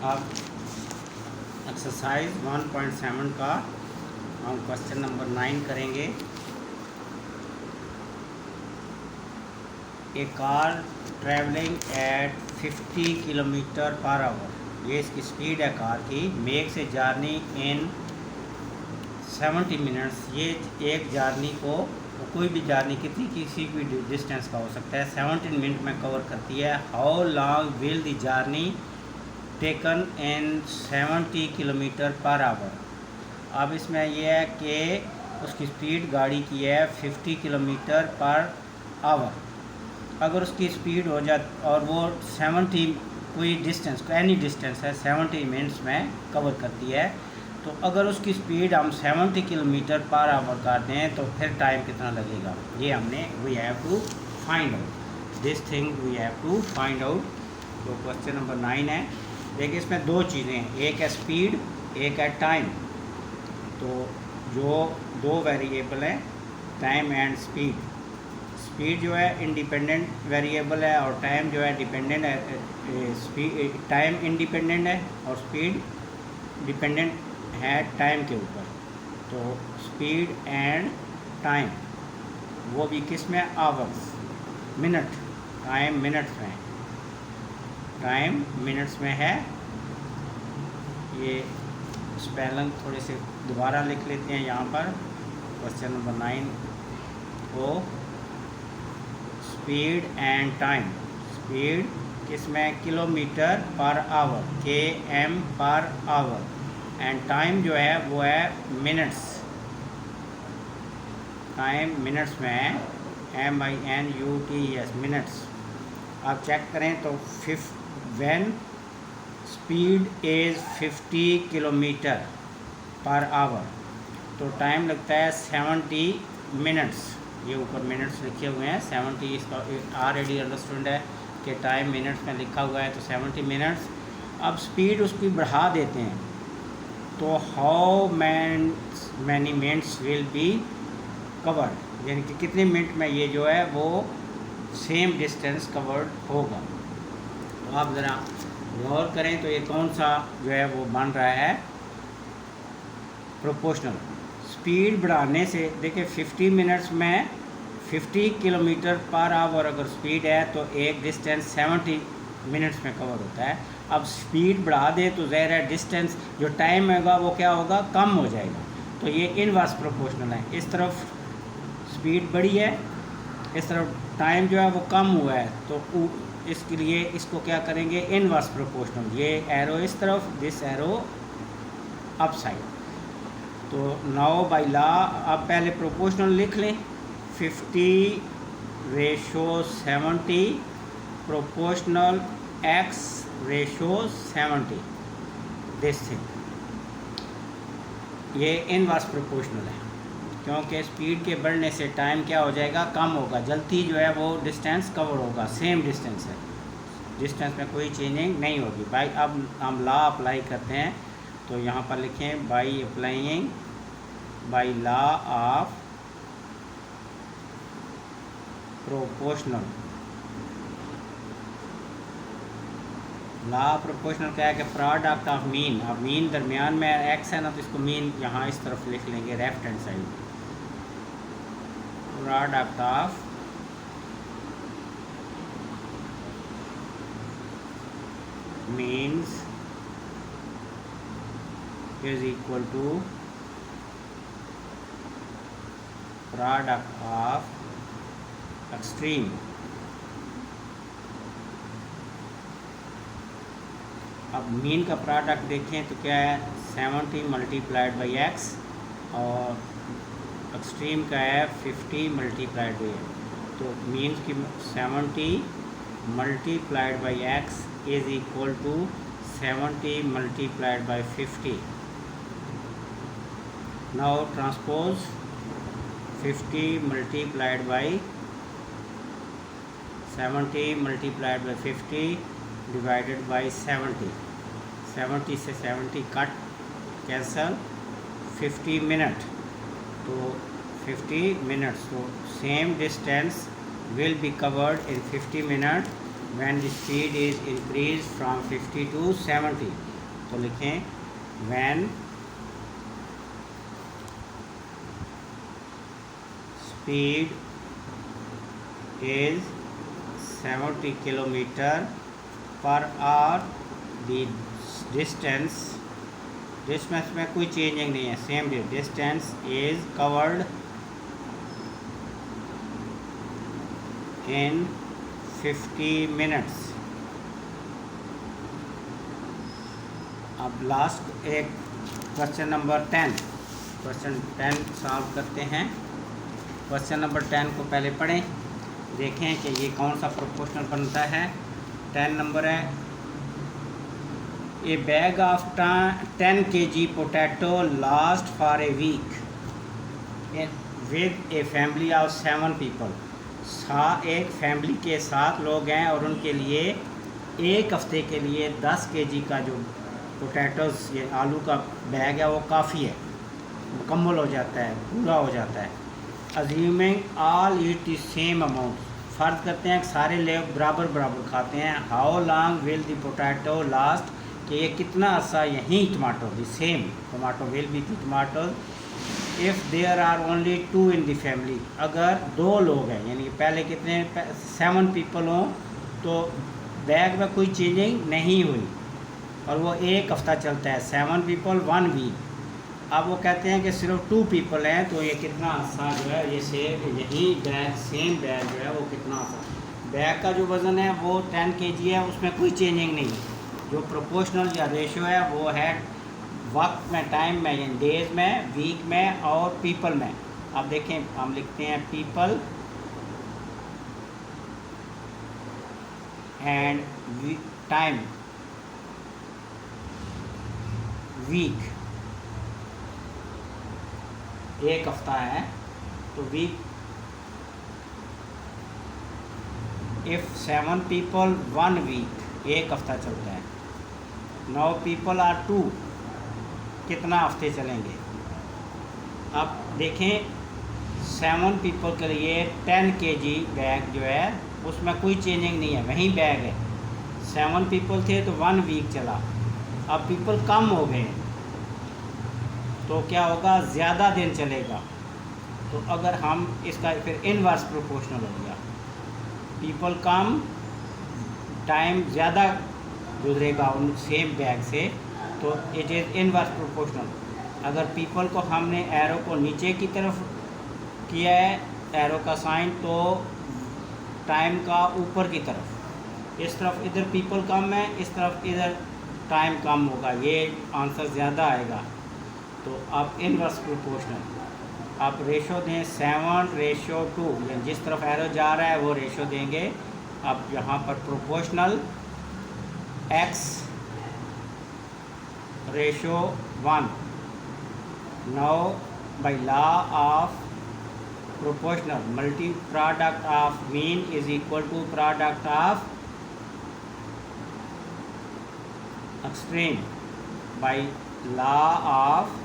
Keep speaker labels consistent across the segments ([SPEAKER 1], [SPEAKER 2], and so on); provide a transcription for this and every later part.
[SPEAKER 1] अब एक्सरसाइज 1.7 का हम क्वेश्चन नंबर 9 करेंगे। A car travelling at 50 kilometre per hour, ये इसकी स्पीड है कार की। मेक से जर्नी इन 70 मिनट्स, ये एक जर्नी को कोई भी जर्नी किसी भी डिस्टेंस का हो सकता है 17 मिनट में कवर करती है। How long will the journey taken in 70 kilometre per our. अब इसमें यह है कि उसकी स्पीड गाड़ी की है 50 किलोमीटर पर आवर। अगर उसकी स्पीड हो जाए और वो 70 कोई डिस्टेंस एनी डिस्टेंस है 70 मिनट्स में कवर करती है, तो अगर उसकी स्पीड हम 70 किलोमीटर पर आवर कर दें तो फिर टाइम कितना लगेगा, ये हमने we have to find out this thing, we have to find out. तो क्वेश्चन नंबर 9 है। देखिए इसमें दो चीज़ें हैं, एक है स्पीड, एक है टाइम। तो जो दो वेरिएबल हैं टाइम एंड स्पीड। स्पीड जो है इंडिपेंडेंट वेरिएबल है और टाइम जो है डिपेंडेंट है। टाइम इंडिपेंडेंट है और स्पीड डिपेंडेंट है टाइम के ऊपर। तो स्पीड एंड टाइम वो भी किस में, आवर्स, मिनट। टाइम मिनट्स में, टाइम मिनट्स में है। ये स्पेलिंग थोड़े से दोबारा लिख लेते हैं यहाँ पर क्वेश्चन नंबर 9 को। स्पीड एंड टाइम, स्पीड किसमें, kilometre per our, km per hour. And time जो है वो है मिनट्स, टाइम मिनट्स में है, MINUTS, मिनट्स। आप चेक करें तो when speed is 50 kilometre per our तो टाइम लगता है 70 मिनट्स। ये ऊपर मिनट्स लिखे हुए हैं 70, इसका ऑलरेडी अंडरस्टूड है कि टाइम मिनट्स में लिखा हुआ है तो 70 मिनट्स। अब स्पीड उसकी बढ़ा देते हैं तो how many minutes will be covered, यानी कि कितने मिनट में ये जो है वो सेम डिस्टेंस कवर्ड होगा। तो आप ज़रा गौर करें तो ये कौन सा जो है वो बन रहा है, प्रोपोर्शनल। स्पीड बढ़ाने से देखिए 50 मिनट्स में 50 किलोमीटर पर आवर अगर स्पीड है तो एक डिस्टेंस 70 मिनट्स में कवर होता है। अब स्पीड बढ़ा दे तो ज़ाहिर है डिस्टेंस जो टाइम होगा वो क्या होगा, कम हो जाएगा। तो ये इनवर्स प्रोपोर्शनल है। इस तरफ स्पीड बढ़ी है, इस तरफ टाइम जो है वो कम हुआ है, तो इसके लिए इसको क्या करेंगे, इनवर्स प्रोपोर्शनल। ये एरो इस तरफ, दिस एरो अप साइड। तो नाउ बाय लॉ अब पहले प्रोपोर्शनल लिख लें, 50:70 प्रोपोर्शनल x:70, दिस थिंग। ये इनवर्स प्रोपोर्शनल है क्योंकि स्पीड के बढ़ने से टाइम क्या हो जाएगा, कम होगा, जल्दी जो है वो डिस्टेंस कवर होगा, सेम डिस्टेंस है, डिस्टेंस में कोई चेंजिंग नहीं होगी। बाई अब हम लॉ अप्लाई करते हैं तो यहाँ पर लिखें by applying by law of proportional. Law proportional क्या है कि प्रोडक्ट ऑफ मीन। अब मीन दरमियान में एक्स है ना, तो इसको मीन यहाँ इस तरफ लिख लेंगे left hand side. Product of means is equal to product of extreme. अब मीन का प्रोडक्ट देखें तो क्या है, 70 मल्टीप्लाइड बाई एक्स और एक्सट्रीम का है 50 मल्टीप्लाइड बाई एक्स। तो मीन्स की 70 multiplied by x is equal to 70 multiplied by 50। Now transpose 50 multiplied by 70 multiplied by 50 divided by 70। 70 से 70 कट कैंसल, 50 मिनट, तो 50 मिनट्स। तो same distance will be covered in 50 minutes when the speed is increase from 50 to 70, तो लिखें when speed is 70 kilometre per hour, the distance में कोई changing नहीं है, same distance is covered in 50 minutes. अब last एक question number 10 solve करते हैं। क्वेश्चन नंबर 10 को पहले पढ़ें, देखें कि ये कौन सा प्रोपोर्शनल बनता है। 10 नंबर है, a bag of 10 kg potato last for a week with a family of 7 people. एक फैमिली के 7 लोग हैं और उनके लिए एक हफ्ते के लिए 10 kg का जो पोटैटोस, ये आलू का बैग है, वो काफ़ी है, मुकम्मल हो जाता है, पूरा हो जाता है। Assuming all eat the same amount, फ़र्ज़ करते हैं कि सारे लोग बराबर बराबर खाते हैं। How long will the potato last, कि ये कितना अर्सा यहीं tomato, the same tomato will be the tomato if there are only 2 in the family, अगर 2 लोग हैं, यानी पहले कितने 7 पीपल हों तो बैग में कोई चेंजिंग नहीं हुई और वो एक हफ़्ता चलता है, 7 पीपल 1 वीक। अब वो कहते हैं कि सिर्फ 2 पीपल हैं तो ये कितना अर्सा जो है ये से यही बैग, सेम बैग जो है वो कितना अर्सा, बैग का जो वज़न है वो 10 kg है, उसमें कोई चेंजिंग नहीं है। जो प्रोपोर्शनल या रेशो है वो है वक्त में, टाइम में, यानी डेज में, वीक में और पीपल में। अब देखें हम लिखते हैं पीपल एंड टाइम, वीक, एक हफ्ता है तो वीक, इफ़ 7 पीपल 1 वीक, एक हफ्ता चलता है। 9 पीपल आर 2, कितना हफ्ते चलेंगे। अब देखें 7 पीपल के लिए 10 kg बैग जो है उसमें कोई चेंजिंग नहीं है, वहीं बैग है। 7 पीपल थे तो 1 वीक चला, अब पीपल कम हो गए तो क्या होगा, ज़्यादा दिन चलेगा। तो अगर हम इसका फिर इनवर्स प्रोपोर्शनल हो गया, पीपल कम, टाइम ज़्यादा गुजरेगा उन सेम बैग से, तो इट इज़ इनवर्स प्रोपोर्शनल। अगर पीपल को हमने एरो को नीचे की तरफ किया है, एरो का साइन, तो टाइम का ऊपर की तरफ, इस तरफ इधर पीपल कम है, इस तरफ इधर टाइम कम होगा, ये आंसर ज़्यादा आएगा। तो अब इनवर्स प्रोपोर्शनल आप रेशो दें 7:2, यानी जिस तरफ एरो जा रहा है वो रेशो देंगे। अब यहाँ पर proportional x ratio 1। Now by law of proportional multi product of mean is equal to product of extreme, by law of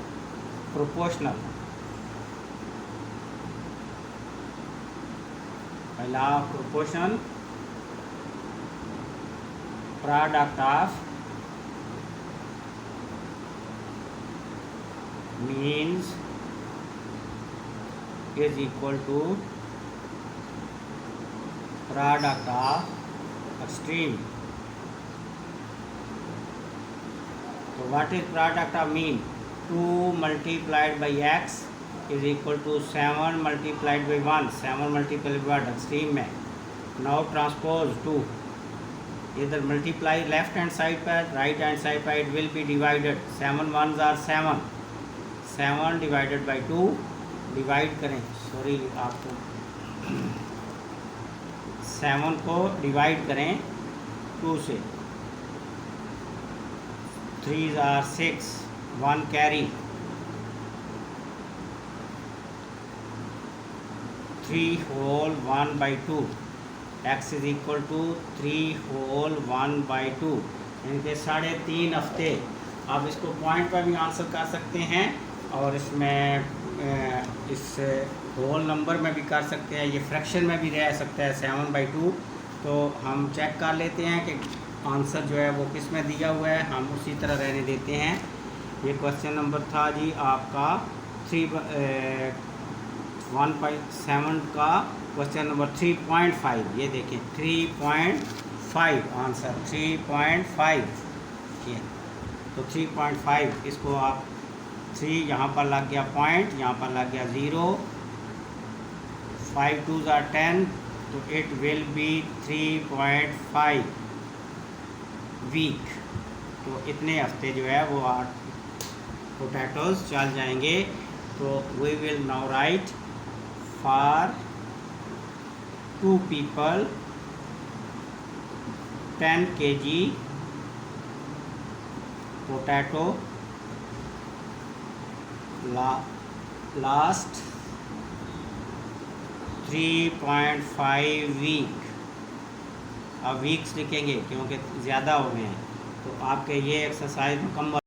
[SPEAKER 1] proportional, by law of proportion product of means is equal to product of extreme. So what is product of mean? 2 multiplied by x is equal to 7 multiplied by 1, 7 multiplied by 1 extreme में। Now transpose 2, इधर multiply left hand side पर, right hand side पर it will be divided, 7 1s are 7, 7 divided by 2, divide करें, sorry आपको 7 को divide करें 2 से, 3s are 6, 1 carry, 3 whole 1 by 2, x is equal to 3 whole 1 by 2, यानी कि 3.5 हफ्ते। आप इसको पॉइंट पर भी आंसर कर सकते हैं और इसमें इस होल नंबर में भी कर सकते हैं, ये फ्रैक्शन में भी रह सकता है 7/2, तो हम चेक कर लेते हैं कि आंसर जो है वो किस में दिया हुआ है, हम उसी तरह रहने देते हैं। ये क्वेश्चन नंबर था जी आपका 1.7 का क्वेश्चन नंबर 3.5। ये देखें 3.5 आंसर 3.5 ये। तो 3.5 इसको आप 3 यहाँ पर लग गया पॉइंट, यहाँ पर लग गया 0, 5 2 are 10, तो इट विल बी 3.5 वीक। तो इतने हफ्ते जो है वो 8 पोटैटोज चल जाएंगे। तो we will now write for 2 people 10 kg potato last 3.5 week. अब वीक्स लिखेंगे क्योंकि ज़्यादा हो गए हैं। तो आपके ये एक्सरसाइज मुकम्मल।